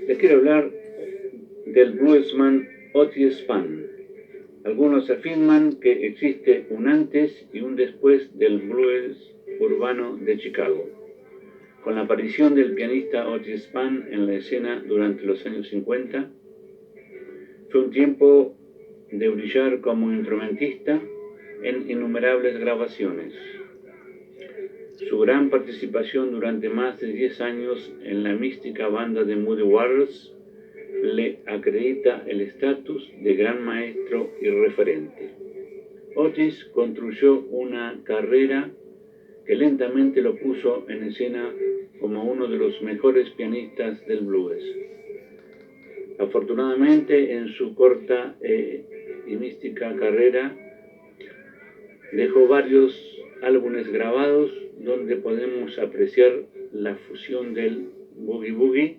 Les quiero hablar del bluesman Otis Spann. Algunos afirman que existe un antes y un después del blues urbano de Chicago. Con la aparición del pianista Otis Spann en la escena durante los años 50, fue un tiempo de brillar como instrumentista en innumerables grabaciones. Su gran participación durante más de 10 años en la mística banda de Muddy Waters le acredita el estatus de gran maestro y referente. Otis construyó una carrera que lentamente lo puso en escena como uno de los mejores pianistas del blues. Afortunadamente, en su corta y mística carrera, dejó varios álbumes grabados donde podemos apreciar la fusión del boogie boogie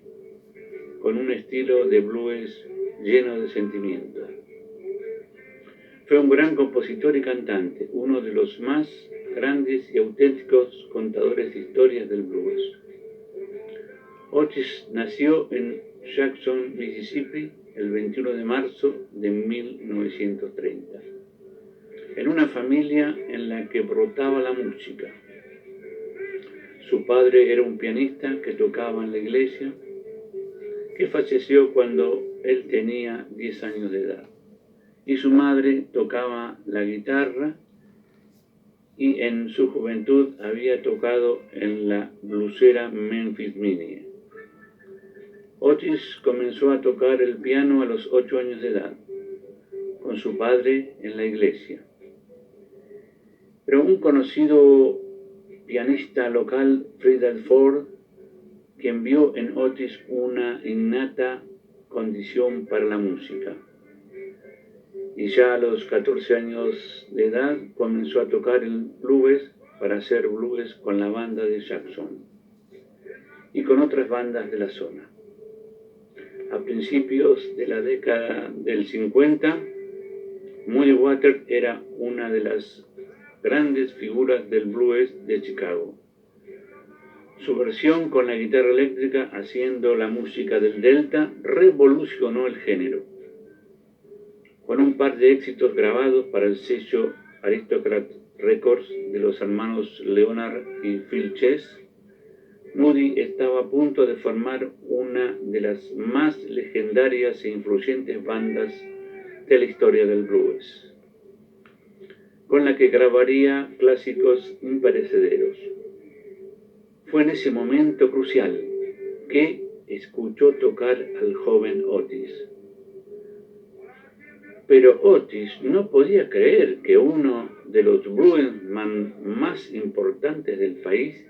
con un estilo de blues lleno de sentimiento. Fue un gran compositor y cantante, uno de los más grandes y auténticos contadores de historias del blues. Otis nació en Jackson, Mississippi, el 21 de marzo de 1930, en una familia en la que brotaba la música. Su padre era un pianista que tocaba en la iglesia, que falleció cuando él tenía 10 años de edad. Y su madre tocaba la guitarra y en su juventud había tocado en la blusera Memphis Minnie. Otis comenzó a tocar el piano a los 8 años de edad, con su padre en la iglesia. Pero un conocido pianista local, Friedel Ford, quien vio en Otis una innata condición para la música. Y ya a los 14 años de edad comenzó a tocar el blues para hacer blues con la banda de Jackson y con otras bandas de la zona. A principios de la década del 50, Muddy Waters era una de las grandes figuras del blues de Chicago. Su versión con la guitarra eléctrica haciendo la música del Delta revolucionó el género. Con un par de éxitos grabados para el sello Aristocrat Records de los hermanos Leonard y Phil Chess, Muddy estaba a punto de formar una de las más legendarias e influyentes bandas de la historia del blues, con la que grabaría clásicos imperecederos. Fue en ese momento crucial que escuchó tocar al joven Otis. Pero Otis no podía creer que uno de los bluesman más importantes del país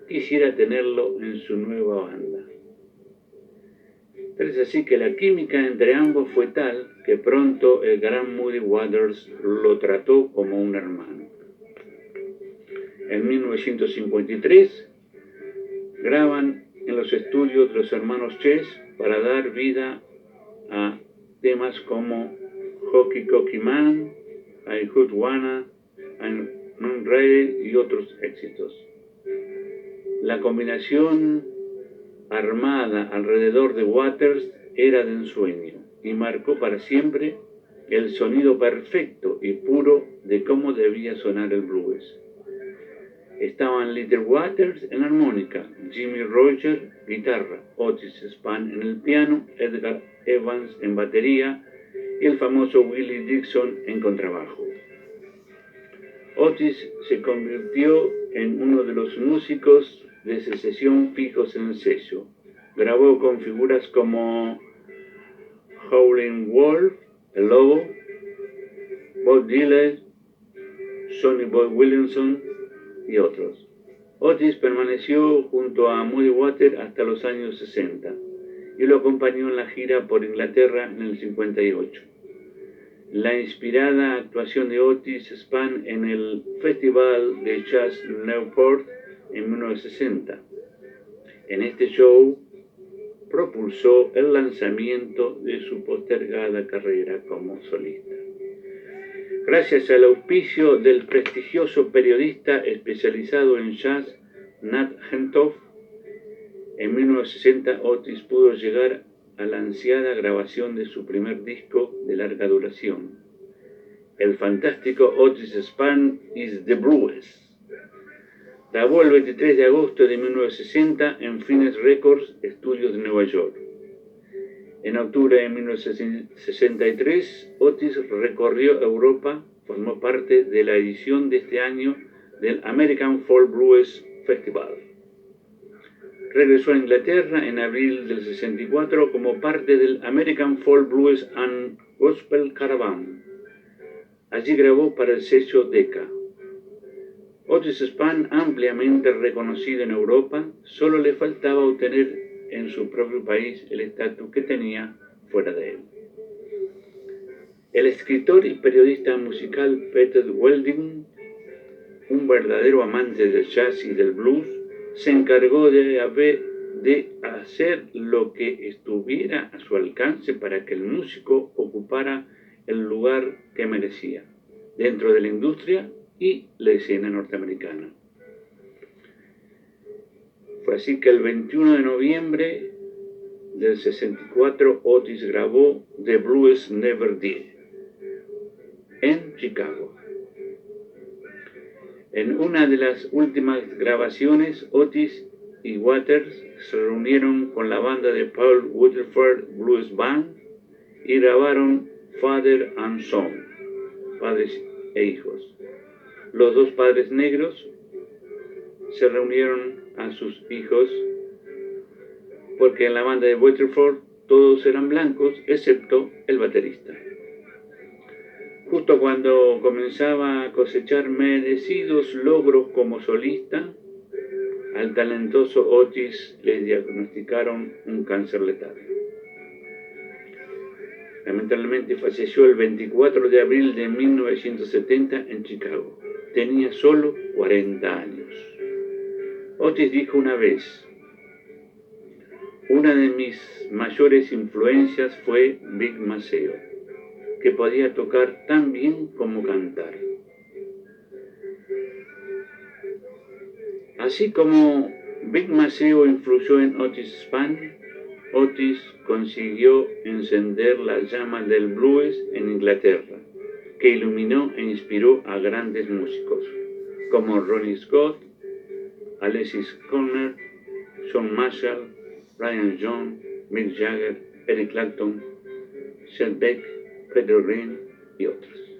quisiera tenerlo en su nueva banda. Pero es así que la química entre ambos fue tal que pronto el gran Muddy Waters lo trató como un hermano. En 1953 graban en los estudios de los hermanos Chess para dar vida a temas como Hockey Cocky Man, I Would Wanna, I'm Not Ready y otros éxitos. La combinación armada alrededor de Waters era de ensueño y marcó para siempre el sonido perfecto y puro de cómo debía sonar el blues. Estaban Little Waters en armónica, Jimmy Rogers guitarra, Otis Spann en el piano, Edgar Evans en batería y el famoso Willie Dixon en contrabajo. Otis se convirtió en uno de los músicos de secesión fijos en el sello. Grabó con figuras como Howlin' Wolf, el Lobo, Bob Dylan, Sonny Boy Williamson y otros. Otis permaneció junto a Muddy Waters hasta los años 60 y lo acompañó en la gira por Inglaterra en el 58. La inspirada actuación de Otis Spann en el Festival de Jazz Newport en 1960. En este show propulsó el lanzamiento de su postergada carrera como solista. Gracias al auspicio del prestigioso periodista especializado en jazz Nat Hentoff, en 1960 Otis pudo llegar a la ansiada grabación de su primer disco de larga duración, el fantástico Otis Spann is the Blues. Grabó el 23 de agosto de 1960 en Phoenix Records, estudios de Nueva York. En octubre de 1963, Otis recorrió Europa, formó parte de la edición de este año del American Folk Blues Festival. Regresó a Inglaterra en abril del 64 como parte del American Folk Blues and Gospel Caravan. Allí grabó para el sello Decca. Otis Spann, ampliamente reconocido en Europa, solo le faltaba obtener en su propio país el estatus que tenía fuera de él. El escritor y periodista musical Peter Welding, un verdadero amante del jazz y del blues, se encargó de hacer lo que estuviera a su alcance para que el músico ocupara el lugar que merecía dentro de la industria y la escena norteamericana. Fue así que el 21 de noviembre del 64 Otis grabó The Blues Never Did en Chicago. En una de las últimas grabaciones, Otis y Waters se reunieron con la banda de Paul Waterford Blues Band y grabaron Father and Son, padres e hijos. Los dos padres negros se reunieron a sus hijos porque en la banda de Waterford todos eran blancos excepto el baterista. Justo cuando comenzaba a cosechar merecidos logros como solista, al talentoso Otis le diagnosticaron un cáncer letal. Lamentablemente falleció el 24 de abril de 1970 en Chicago. Tenía solo 40 años. Otis dijo una vez: una de mis mayores influencias fue Vic Maceo, que podía tocar tan bien como cantar. Así como Vic Maceo influyó en Otis Spann, Otis consiguió encender la llama del blues en Inglaterra, que iluminó e inspiró a grandes músicos como Ronnie Scott, Alexis Corner, John Marshall, Brian Jones, Mick Jagger, Eric Clapton, Chet Beck, Peter Green y otros.